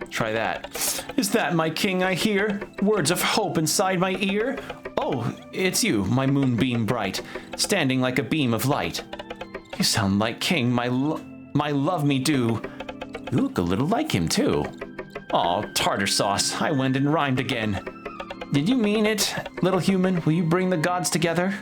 Speaker 1: Try that. Is that my king I hear? Words of hope inside my ear? Oh, it's you, my moonbeam bright, standing like a beam of light. You sound like King, my love me do. You look a little like him too. Aw, tartar sauce, I went and rhymed again. Did you mean it, little human? Will you bring the gods together?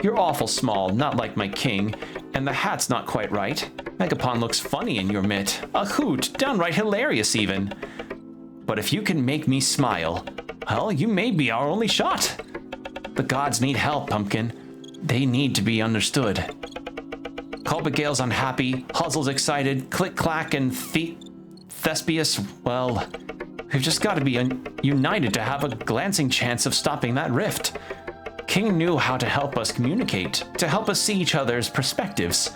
Speaker 1: You're awful small, not like my king, and the hat's not quite right. Megapon looks funny in your mitt. A hoot, downright hilarious even. But if you can make me smile, well, you may be our only shot. The gods need help, Pumpkin. They need to be understood. Cobigale's unhappy, Huzzle's excited, Click-Clack and Thespius, well, we've just got to be united to have a glancing chance of stopping that rift. King knew how to help us communicate, to help us see each other's perspectives.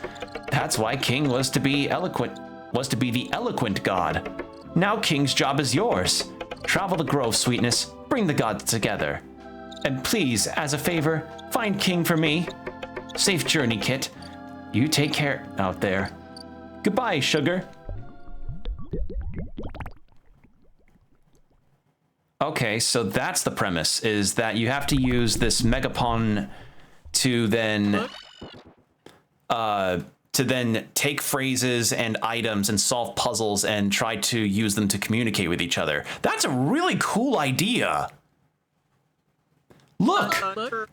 Speaker 1: That's why King was to be the eloquent god. Now King's job is yours. Travel the grove, Sweetness. Bring the gods together. And please, as a favor, find King for me. Safe journey, Kit. You take care out there. Goodbye, Sugar. Okay, so that's the premise, is that you have to use this Megapon to then take phrases and items and solve puzzles and try to use them to communicate with each other. That's a really cool idea. Look,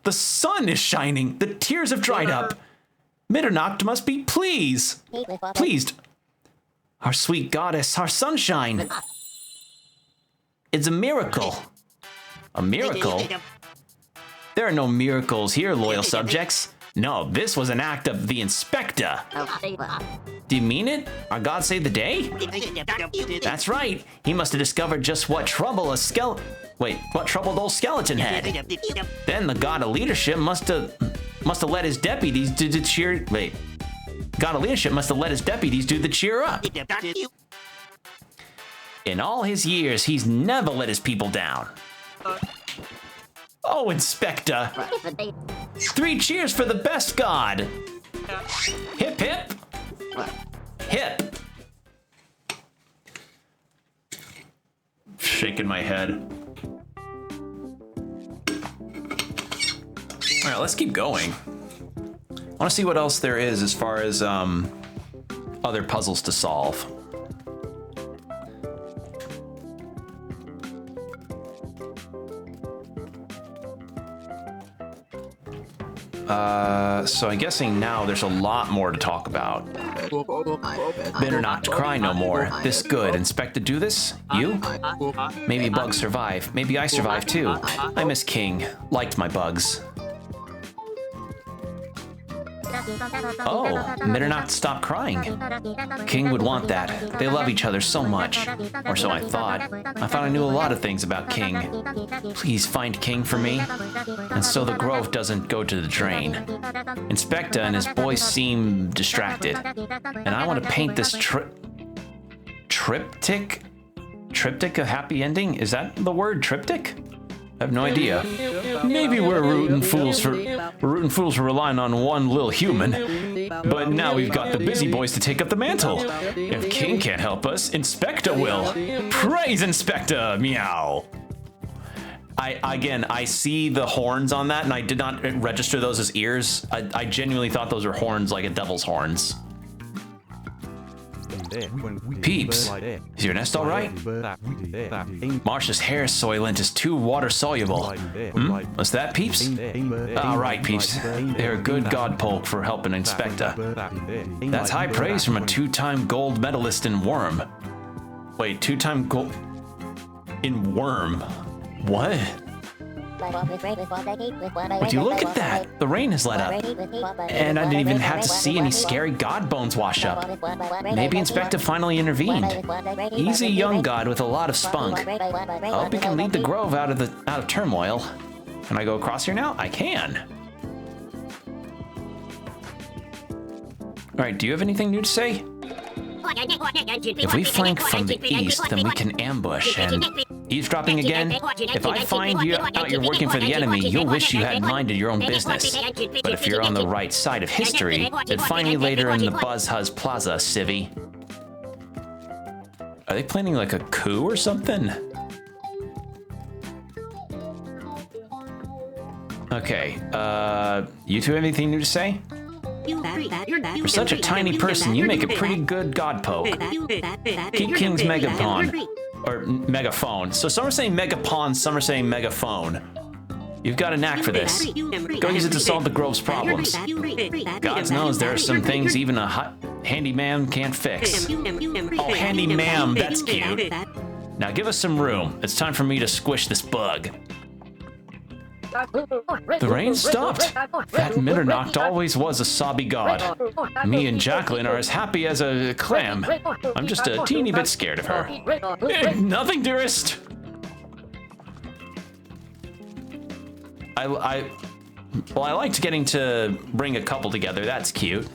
Speaker 1: the sun is shining. The tears have dried up. Mitternacht must be pleased. Our sweet goddess, our sunshine. It's a miracle. A miracle? There are no miracles here, loyal subjects. No, this was an act of the Inspector. Do you mean it? Our god saved the day? That's right. He must have discovered just what trouble what troubled old Skeleton had. Then the god of leadership must have let his deputies do the cheer. God of leadership must have let his deputies do the cheer up. In all his years, he's never let his people down. Oh, Inspector. 3 cheers for the best god. Hip, hip. Hip. Shaking my head. All right, let's keep going. I want to see what else there is as far as other puzzles to solve. So I'm guessing now there's a lot more to talk about. Better not to cry no more. This good. Inspector do this? You? Maybe bugs survive. Maybe I survive too. I miss King. Liked my bugs. Oh, better not stop crying. King would want that. They love each other so much. Or so I thought. I thought I knew a lot of things about King. Please find King for me. And so the grove doesn't go to the drain. Inspector and his boys seem distracted. And I want to paint this triptych? Triptych a happy ending? Is that the word, triptych? I have no idea. Maybe we're rootin' fools for relying on one little human. But now we've got the busy boys to take up the mantle. If King can't help us, Inspector will. Praise Inspector, meow. I see the horns on that, and I did not register those as ears. I genuinely thought those were horns, like a devil's horns. Peeps, is your nest all right? Marsh's hair soylent is too water soluble. What's that, Peeps? All right, Peeps. They're a good god poke for helping Inspector. That's high praise from a 2-time gold medalist in Worm. Wait, 2-time gold in Worm? What? Would you look at that? The rain has let up. And I didn't even have to see any scary god bones wash up. Maybe Inspector finally intervened. He's a young god with a lot of spunk. I hope he can lead the grove out of turmoil. Can I go across here now? I can. Alright, do you have anything new to say? If we flank from the east, then we can ambush and... Eavesdropping again? If I find you out you're working for the enemy, you'll wish you had minded your own business. But if you're on the right side of history, then find me later in the Buzz Huzz Plaza, civvy. Are they planning like a coup or something? Okay, you two have anything new to say? For such a tiny person, you make a pretty good god poke. Keep King's Megapon. Or megaphone. So some are saying megapon, some are saying megaphone. You've got a knack for this. Go use it to solve the grove's problems. God knows there are some things even a handyman can't fix. Oh, handy ma'am, that's cute. Now give us some room. It's time for me to squish this bug. The rain stopped. That Mitternacht always was a sobby god. Me and Jacqueline are as happy as a clam. I'm just a teeny bit scared of her. Nothing, dearest. Well, I liked getting to bring a couple together. That's cute.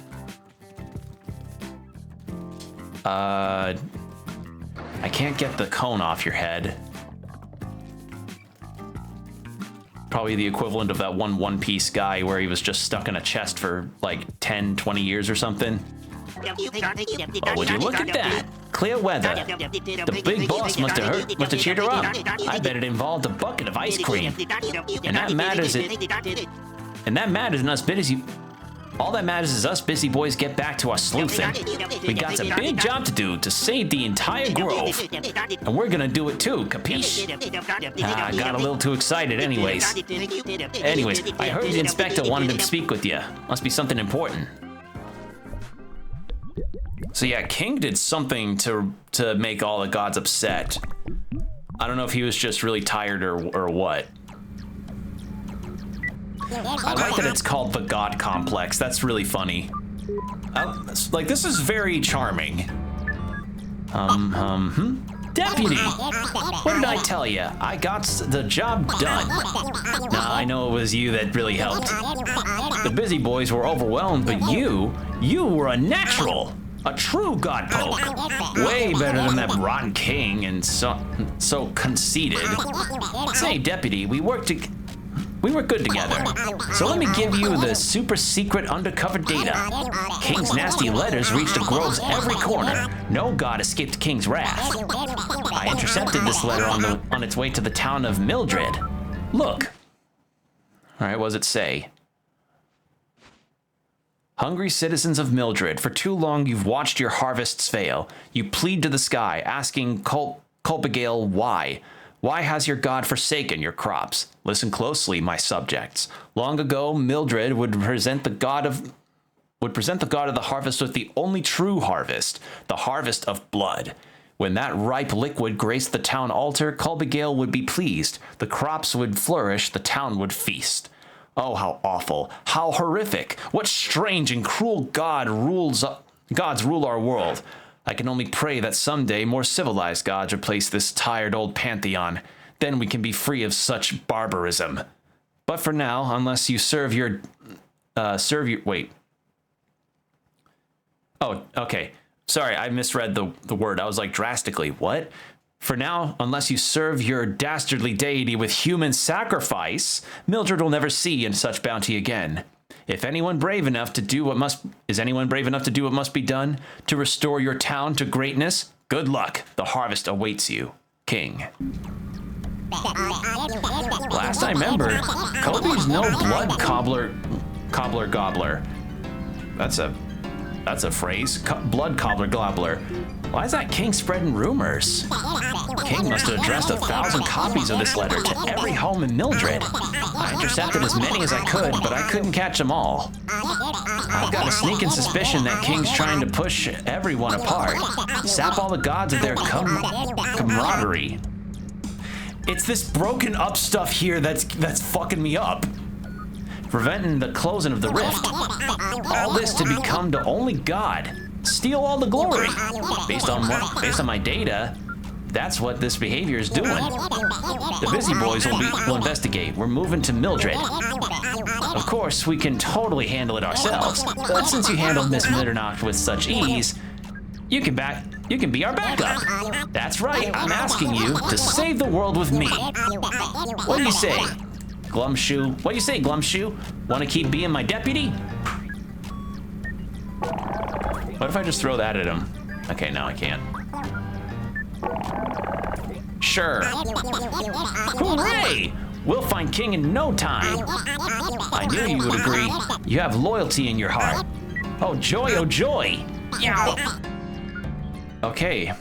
Speaker 1: I can't get the cone off your head. Probably the equivalent of that One Piece guy where he was just stuck in a chest for like 10, 20 years or something. Oh, would you look at that? Clear weather. The big boss must have cheered her up. I bet it involved a bucket of ice cream. And that matters in us busy. All that matters is us busy boys get back to our sleuthing. We got a big job to do to save the entire grove. And we're gonna do it too, capiche? I got a little too excited anyways. I heard the inspector wanted to speak with you. Must be something important. So yeah, King did something to make all the gods upset. I don't know if he was just really tired or what. I like that it's called the God Complex. That's really funny. Like, this is very charming. Deputy! What did I tell you? I got the job done. Nah, I know it was you that really helped. The busy boys were overwhelmed, but you were a natural. A true god poke. Way better than that rotten king and so conceited. Say, deputy, we were good together. So let me give you the super secret undercover data. King's nasty letters reached the grove's every corner. No god escaped King's wrath. I intercepted this letter on its way to the town of Mildred. Look. All right, what does it say? Hungry citizens of Mildred, for too long you've watched your harvests fail. You plead to the sky, asking Culpigale why. Why has your god forsaken your crops? Listen closely, my subjects. Long ago, Mildred would present the god of the harvest with the only true harvest, the harvest of blood. When that ripe liquid graced the town altar, Culpigale would be pleased. The crops would flourish, the town would feast. Oh, how awful, how horrific. What strange and cruel gods rule our world. I can only pray that someday more civilized gods replace this tired old pantheon. Then we can be free of such barbarism. But for now, unless you wait. Oh, okay. Sorry, I misread the word. I was like, drastically, what? For now, unless you serve your dastardly deity with human sacrifice, Mildred will never see in such bounty again. Is anyone brave enough to do what must be done to restore your town to greatness? Good luck. The harvest awaits you, King. Last I remember, Kobe's no blood cobbler gobbler. That's a phrase. Blood cobbler gobbler. Why is that King spreading rumors? King must have addressed 1,000 copies of this letter to every home in Mildred. I intercepted as many as I could, but I couldn't catch them all. I've got a sneaking suspicion that King's trying to push everyone apart, sap all the gods of their camaraderie. It's this broken up stuff here that's fucking me up. Preventing the closing of the rift. All this to become the only god. Steal all the glory. Based on my data, that's what this behavior is doing. The busy boys will investigate. We're moving to Mildred. Of course, we can totally handle it ourselves, but since you handled Miss Mitternacht with such ease, you can be our backup. That's right, I'm asking you to save the world with me. What do you say, Glumshoe? What do you say, Glumshoe? Want to keep being my deputy? What if I just throw that at him? Okay, now I can't. Sure. Hooray! We'll find King in no time. I knew you would agree. You have loyalty in your heart. Oh joy, oh joy! Yow! Okay.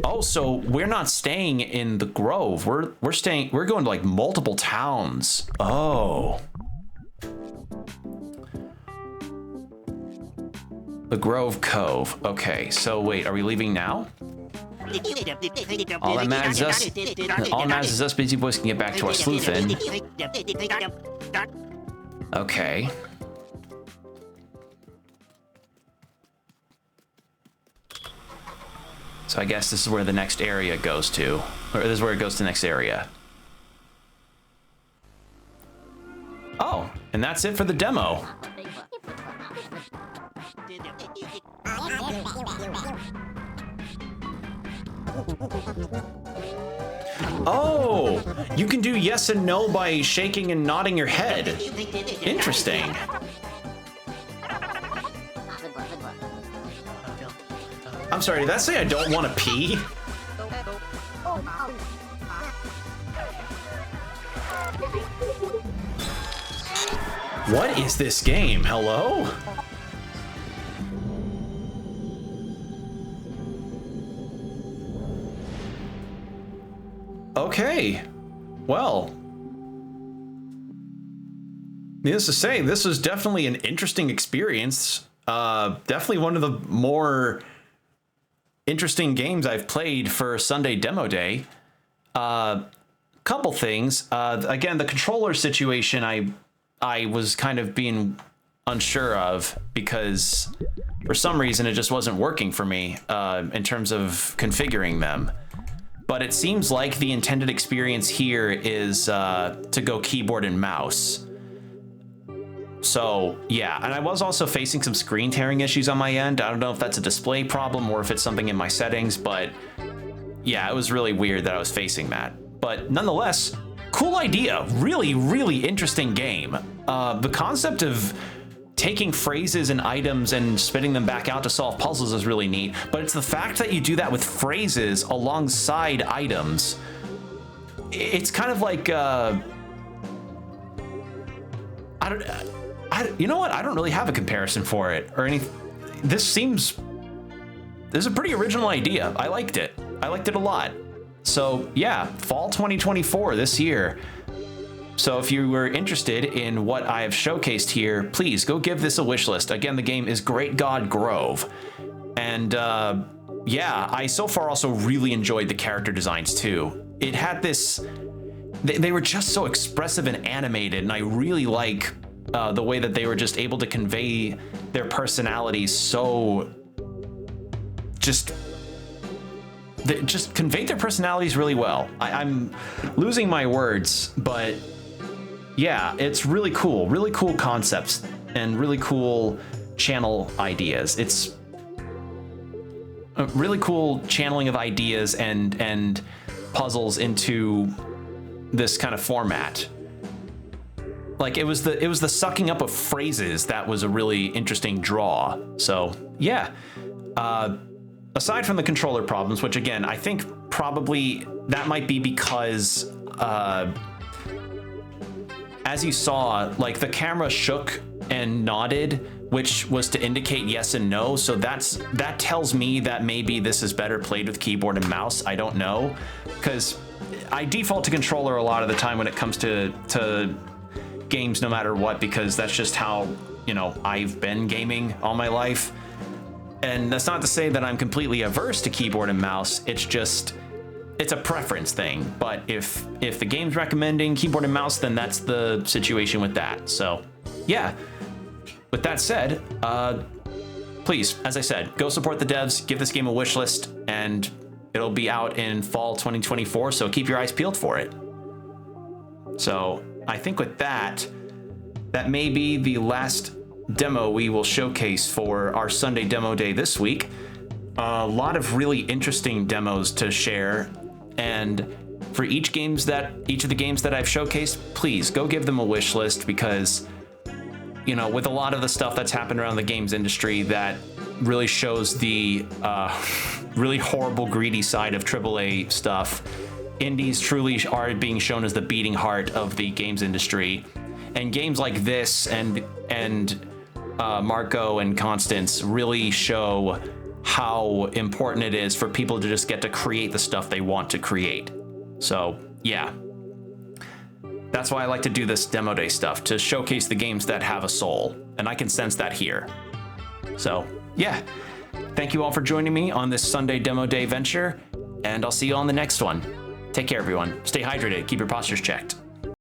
Speaker 1: Oh, so we're not staying in the Grove. We're going to like multiple towns. Oh. The Grove Cove. Okay, so wait, are we leaving now? All that matters is us busy boys can get back to our sleuthing. Okay. So I guess this is where the next area goes to. Or this is where it goes to the next area. Oh, and that's it for the demo. Oh, you can do yes and no by shaking and nodding your head. Interesting. I'm sorry, did that say I don't want to pee? What is this game? Hello? Okay. Well. Needless to say, this was definitely an interesting experience. Definitely one of the more interesting games I've played for Sunday Demo Day. Couple things. Again, the controller situation I was kind of being unsure of because for some reason it just wasn't working for me in terms of configuring them. But it seems like the intended experience here is to go keyboard and mouse. So yeah, and I was also facing some screen tearing issues on my end. I don't know if that's a display problem or if it's something in my settings, but yeah, it was really weird that I was facing that. But nonetheless, cool idea. Really, really interesting game. The concept of taking phrases and items and spitting them back out to solve puzzles is really neat, but it's the fact that you do that with phrases alongside items. It's kind of like, you know what? I don't really have a comparison for it or anything. This is a pretty original idea. I liked it. I liked it a lot. So yeah, fall 2024 this year. So if you were interested in what I have showcased here, please go give this a wish list. Again, the game is Great God Grove. And yeah, I so far also really enjoyed the character designs too. It had this, they were just so expressive and animated, and I really like the way that they were just able to convey their personalities so they just conveyed their personalities really well. I'm losing my words, but yeah, it's really cool concepts and really cool channel ideas. It's a really cool channeling of ideas and puzzles into this kind of format. Like it was the sucking up of phrases that was a really interesting draw. So yeah, aside from the controller problems, which again, I think probably that might be because as you saw, like the camera shook and nodded, which was to indicate yes and no. So that tells me that maybe this is better played with keyboard and mouse. I don't know, because I default to controller a lot of the time when it comes to games, no matter what, because that's just how, you know, I've been gaming all my life. And that's not to say that I'm completely averse to keyboard and mouse. It's just, it's a preference thing. But if the game's recommending keyboard and mouse, then that's the situation with that. So yeah, with that said, please, as I said, go support the devs, give this game a wish list, and it'll be out in fall 2024. So keep your eyes peeled for it. So I think with that may be the last demo we will showcase for our Sunday Demo Day this week. A lot of really interesting demos to share, and for each of the games that I've showcased, please go give them a wish list, because, you know, with a lot of the stuff that's happened around the games industry, that really shows the really horrible, greedy side of AAA stuff. Indies truly are being shown as the beating heart of the games industry, and games like this and Marco and Constance really show how important it is for people to just get to create the stuff they want to create. So yeah, that's why I like to do this demo day stuff, to showcase the games that have a soul, and I can sense that here. So yeah, thank you all for joining me on this Sunday Demo Day venture,
Speaker 2: and I'll see you on the next one. Take care, everyone. Stay hydrated. Keep your postures checked.